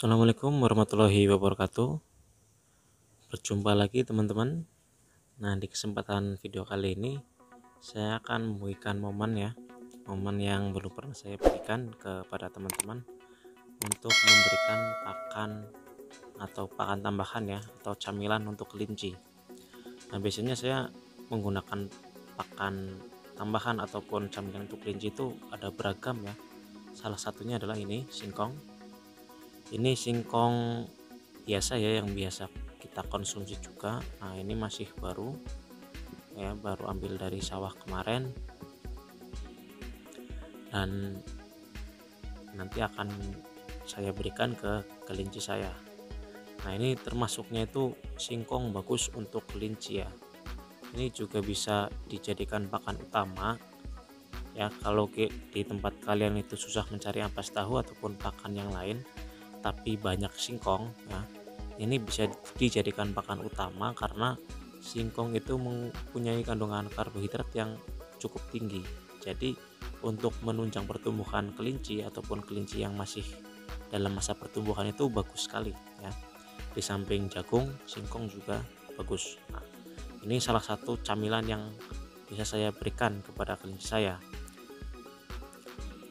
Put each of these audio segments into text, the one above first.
Assalamualaikum warahmatullahi wabarakatuh. Berjumpa lagi teman-teman. Nah, di kesempatan video kali ini saya akan membagikan momen yang belum pernah saya berikan kepada teman-teman untuk memberikan pakan atau pakan tambahan atau camilan untuk kelinci. Nah, biasanya saya menggunakan pakan tambahan ataupun camilan untuk kelinci itu ada beragam ya. Salah satunya adalah ini singkong. Ini singkong biasa yang biasa kita konsumsi juga. Nah, ini masih baru baru ambil dari sawah kemarin dan nanti akan saya berikan ke kelinci saya. Nah, ini termasuknya itu singkong bagus untuk kelinci ya. Ini juga bisa dijadikan pakan utama ya. Kalau di tempat kalian itu susah mencari ampas tahu ataupun pakan yang lain tapi banyak singkong ya, ini bisa dijadikan pakan utama karena singkong itu mempunyai kandungan karbohidrat yang cukup tinggi. Jadi untuk menunjang pertumbuhan kelinci ataupun kelinci yang masih dalam masa pertumbuhan itu bagus sekali ya. Di samping jagung, singkong juga bagus. Nah, ini salah satu camilan yang bisa saya berikan kepada kelinci saya.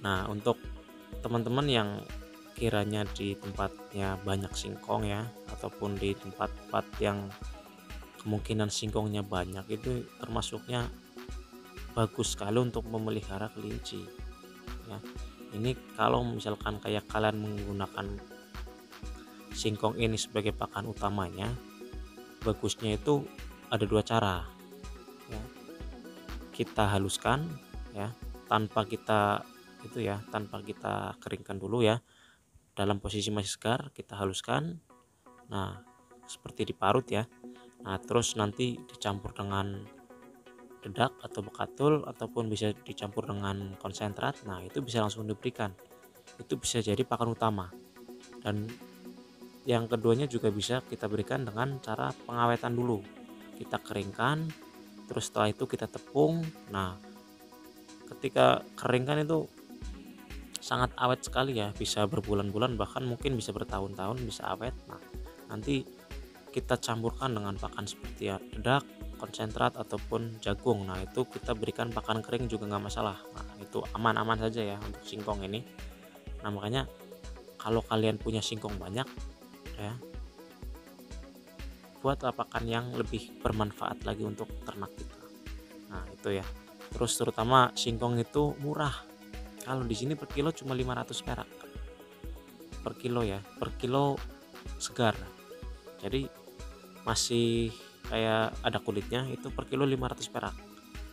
Nah, untuk teman-teman yang kiranya di tempatnya banyak singkong ya, ataupun di tempat-tempat yang kemungkinan singkongnya banyak, itu termasuknya bagus sekali untuk memelihara kelinci ya. Ini kalau misalkan kayak kalian menggunakan singkong ini sebagai pakan utamanya, bagusnya itu ada dua cara ya. Kita haluskan ya, tanpa kita keringkan dulu ya. Dalam posisi masih segar kita haluskan. Nah, seperti diparut ya. Nah, terus nanti dicampur dengan dedak atau bekatul ataupun bisa dicampur dengan konsentrat. Nah, itu bisa langsung diberikan. Itu bisa jadi pakan utama. Dan yang keduanya juga bisa kita berikan dengan cara pengawetan dulu. Kita keringkan, terus setelah itu kita tepung. Nah, ketika keringkan itu sangat awet sekali ya, bisa berbulan-bulan bahkan mungkin bisa bertahun-tahun bisa awet. Nah, nanti kita campurkan dengan pakan seperti ya dedak, konsentrat ataupun jagung. Nah, itu kita berikan pakan kering juga nggak masalah. Nah, itu aman-aman saja ya untuk singkong ini. Nah, makanya kalau kalian punya singkong banyak ya, buatlah pakan yang lebih bermanfaat lagi untuk ternak kita. Nah, itu ya. Terus terutama singkong itu murah. Kalau di sini per kilo cuma 500 perak per kilo ya, per kilo segar. Jadi masih kayak ada kulitnya, itu per kilo 500 perak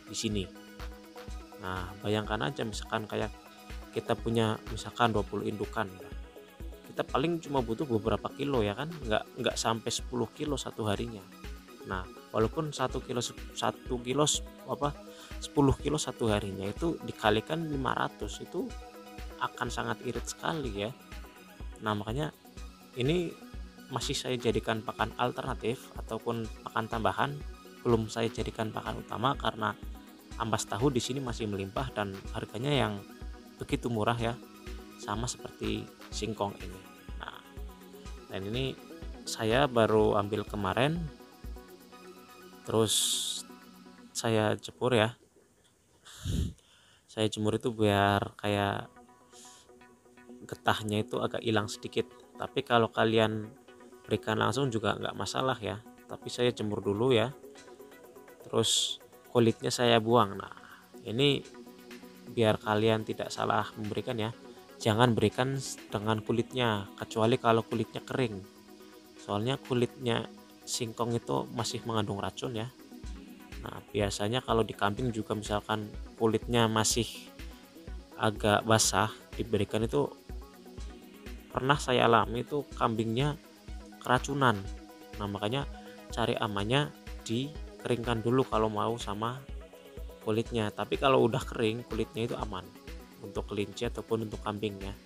di sini. Nah, bayangkan aja misalkan kayak kita punya misalkan 20 indukan ya. Kita paling cuma butuh beberapa kilo ya kan, nggak sampai 10 kilo satu harinya. Nah, walaupun 10 kilo satu harinya itu dikalikan 500, itu akan sangat irit sekali ya. Nah, makanya ini masih saya jadikan pakan alternatif ataupun pakan tambahan, belum saya jadikan pakan utama karena ampas tahu di sini masih melimpah dan harganya yang begitu murah ya, sama seperti singkong ini. Nah, dan ini saya baru ambil kemarin, terus saya jemur ya. Saya jemur itu biar kayak getahnya itu agak hilang sedikit. Tapi kalau kalian berikan langsung juga nggak masalah ya. Tapi saya jemur dulu ya. Terus kulitnya saya buang. Nah, ini biar kalian tidak salah memberikan ya. Jangan berikan dengan kulitnya, kecuali kalau kulitnya kering. Soalnya kulitnya singkong itu masih mengandung racun ya. Nah, biasanya kalau di kambing juga misalkan kulitnya masih agak basah diberikan, itu pernah saya alami itu kambingnya keracunan. Nah, makanya cari amannya dikeringkan dulu kalau mau sama kulitnya. Tapi kalau udah kering kulitnya itu aman untuk kelinci ataupun untuk kambingnya.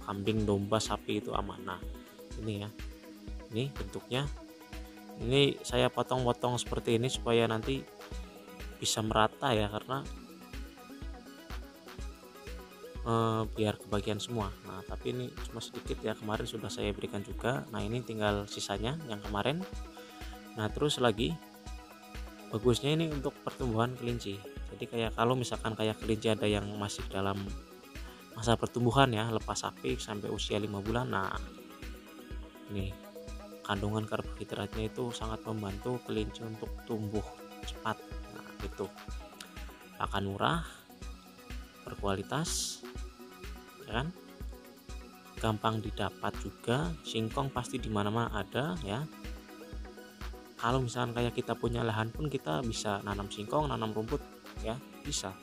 Kambing, domba, sapi itu aman. Nah, ini ya. Ini bentuknya. Ini saya potong-potong seperti ini supaya nanti bisa merata ya, karena biar kebagian semua. Nah tapi ini cuma sedikit ya, kemarin sudah saya berikan juga. Nah ini tinggal sisanya yang kemarin. Nah terus lagi bagusnya ini untuk pertumbuhan kelinci. Jadi kayak kalau misalkan kayak kelinci ada yang masih dalam masa pertumbuhan ya, lepas sapi sampai usia 5 bulan. Nah ini kandungan karbohidratnya itu sangat membantu kelinci untuk tumbuh cepat. Nah itu akan murah, berkualitas, ya kan, gampang didapat juga. Singkong pasti di mana-mana ada ya. Kalau misalkan kayak kita punya lahan pun kita bisa nanam singkong, nanam rumput ya, bisa.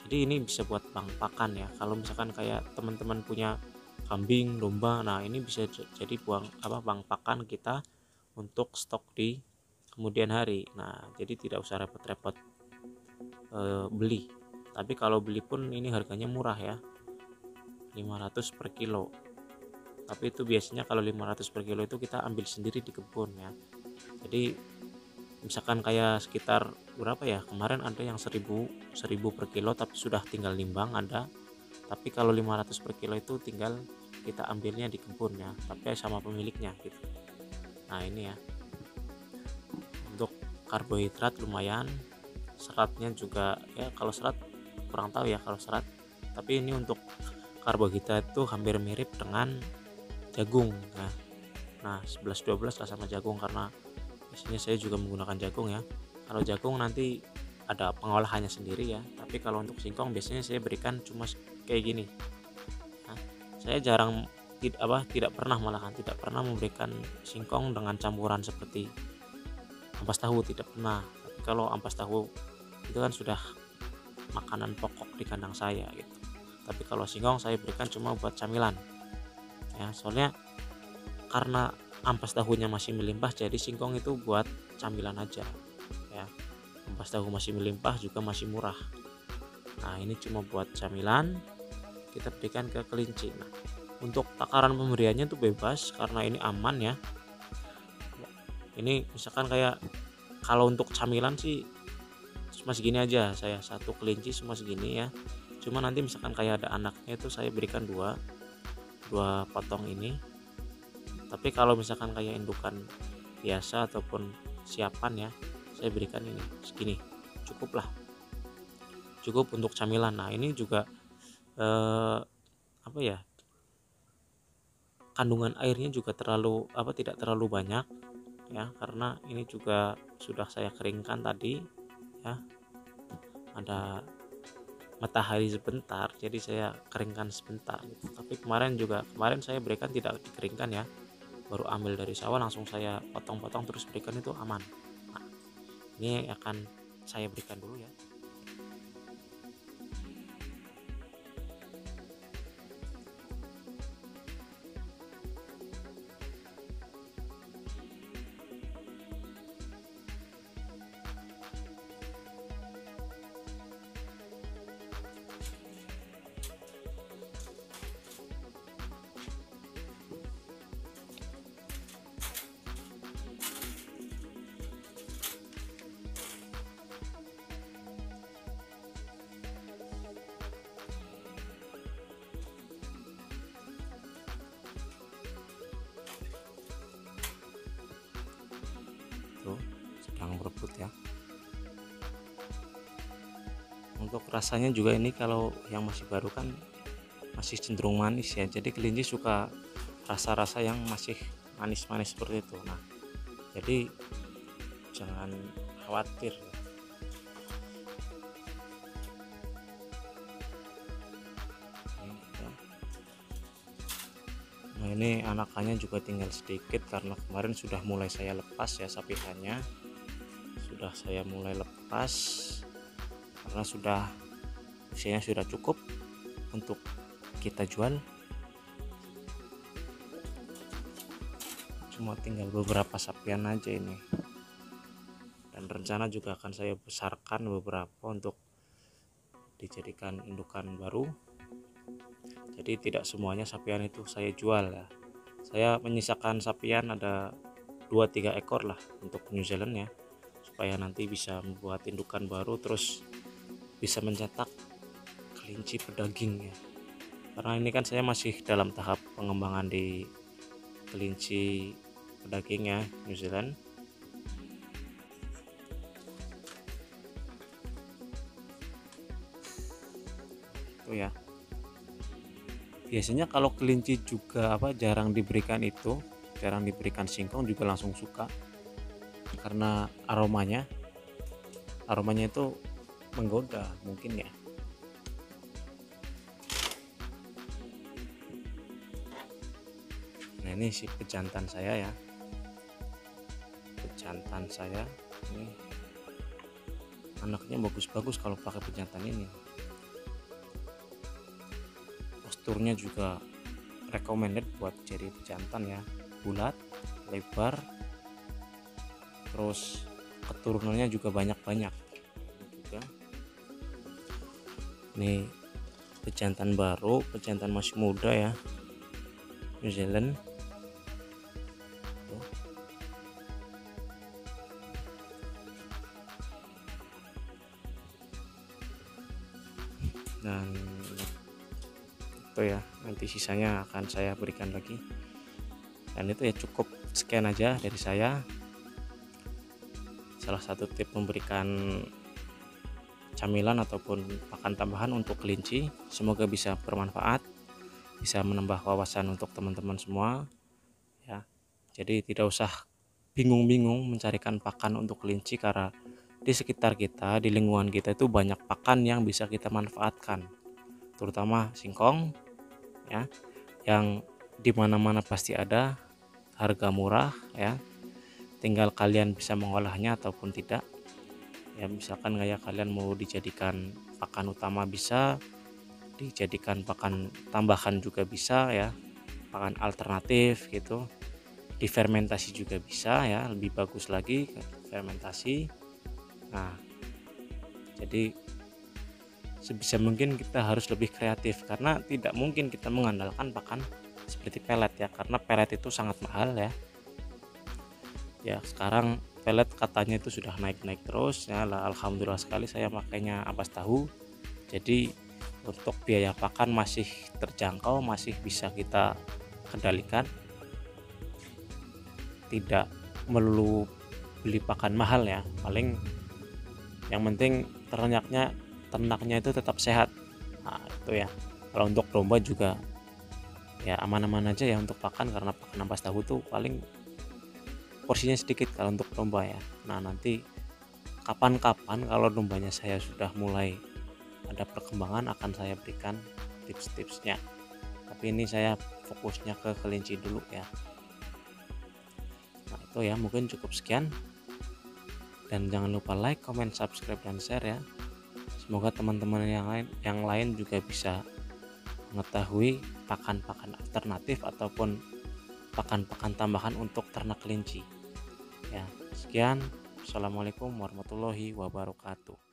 Jadi ini bisa buat bank pakan ya. Kalau misalkan kayak teman-teman punya kambing, domba, nah ini bisa jadi bank pakan kita untuk stok di kemudian hari. Nah jadi tidak usah repot-repot beli. Tapi kalau beli pun ini harganya murah ya, 500 per kilo. Tapi itu biasanya kalau 500 per kilo itu kita ambil sendiri di kebun ya. Jadi misalkan kayak sekitar berapa ya, kemarin ada yang 1000 per kilo tapi sudah tinggal nimbang ada. Tapi kalau 500 per kilo itu tinggal kita ambilnya di kebun ya, tapi sama pemiliknya gitu. Nah ini ya, untuk karbohidrat lumayan, seratnya juga ya, kalau serat kurang tahu ya kalau serat, tapi ini untuk karbohidrat itu hampir mirip dengan jagung ya. Nah 11-12 lah sama jagung, karena biasanya saya juga menggunakan jagung ya. Kalau jagung nanti ada pengolahannya sendiri ya, tapi kalau untuk singkong biasanya saya berikan cuma kayak gini. Nah, saya jarang tidak pernah memberikan singkong dengan campuran seperti ampas tahu, tidak pernah. Tapi kalau ampas tahu itu kan sudah makanan pokok di kandang saya gitu. Tapi kalau singkong saya berikan cuma buat camilan ya, soalnya karena ampas tahunya masih melimpah, jadi singkong itu buat camilan aja ya. Ampas tahu masih melimpah juga masih murah. Nah ini cuma buat camilan, kita berikan ke kelinci. Nah untuk takaran pemberiannya itu bebas karena ini aman ya. Ini misalkan kayak kalau untuk camilan sih cuma segini aja, saya satu kelinci cuma segini ya. Cuma nanti misalkan kayak ada anaknya itu saya berikan dua potong ini. Tapi kalau misalkan kayak indukan biasa ataupun siapan ya, saya berikan ini segini, cukup untuk camilan. Nah ini juga kandungan airnya juga tidak terlalu banyak ya, karena ini juga sudah saya keringkan tadi ya, ada matahari sebentar jadi saya keringkan sebentar gitu. Tapi kemarin saya berikan tidak dikeringkan ya, baru ambil dari sawah langsung saya potong-potong terus berikan, itu aman. Nah, ini akan saya berikan dulu ya. Tuh sedang berebut ya. Untuk rasanya juga ini kalau yang masih baru kan masih cenderung manis ya, jadi kelinci suka rasa-rasa yang masih manis-manis seperti itu. Nah jadi jangan khawatir ya. Nah ini anakannya juga tinggal sedikit karena kemarin sudah mulai saya lepas ya, sapihannya sudah saya mulai lepas karena usianya sudah cukup untuk kita jual. Cuma tinggal beberapa sapian aja ini, dan rencana juga akan saya besarkan beberapa untuk dijadikan indukan baru. Jadi tidak semuanya sapian itu saya jual ya, saya menyisakan sapian ada 2-3 ekor lah untuk New Zealand ya, supaya nanti bisa membuat indukan baru terus bisa mencetak kelinci pedaging ya. karena ini kan saya masih dalam tahap pengembangan di kelinci pedaging ya, New Zealand. Itu ya, biasanya kalau kelinci juga jarang diberikan singkong juga langsung suka, karena aromanya itu menggoda mungkin ya. Nah ini si pejantan saya ya, ini anaknya bagus-bagus kalau pakai pejantan ini. Posturnya juga recommended buat jadi pejantan ya, bulat, lebar, terus keturunannya juga banyak-banyak juga. Ini pejantan baru, pejantan masih muda ya, New Zealand. Dan itu ya, nanti sisanya akan saya berikan lagi. Dan itu ya, cukup sekian aja dari saya. Salah satu tip memberikan camilan ataupun pakan tambahan untuk kelinci, semoga bisa bermanfaat, bisa menambah wawasan untuk teman-teman semua ya. Jadi tidak usah bingung-bingung mencarikan pakan untuk kelinci, karena di sekitar kita, di lingkungan kita itu banyak pakan yang bisa kita manfaatkan, terutama singkong ya, yang dimana-mana pasti ada, harga murah ya, tinggal kalian bisa mengolahnya ataupun tidak ya. Misalkan kayak kalian mau dijadikan pakan utama bisa, dijadikan pakan tambahan juga bisa ya, pakan alternatif gitu, difermentasi juga bisa ya, lebih bagus lagi fermentasi. Nah jadi sebisa mungkin kita harus lebih kreatif, karena tidak mungkin kita mengandalkan pakan seperti pelet ya, karena pelet itu sangat mahal ya. Ya sekarang pelet katanya itu sudah naik-naik terus ya lah, alhamdulillah sekali saya makainya ampas tahu. Jadi untuk biaya pakan masih terjangkau, masih bisa kita kendalikan, tidak melulu beli pakan mahal ya. Paling yang penting ternaknya itu tetap sehat. Nah itu ya, kalau untuk domba juga ya aman-aman aja ya untuk pakan, karena pakan ampas tahu tuh paling porsinya sedikit kalau untuk domba ya. Nah nanti kapan-kapan kalau dombanya saya sudah mulai ada perkembangan akan saya berikan tips-tipsnya, tapi ini saya fokusnya ke kelinci dulu ya. Nah itu ya, mungkin cukup sekian, dan jangan lupa like, comment, subscribe, dan share ya. Semoga teman-teman yang lain juga bisa mengetahui pakan-pakan alternatif ataupun pakan-pakan tambahan untuk ternak kelinci ya. Sekian, assalamualaikum warahmatullahi wabarakatuh.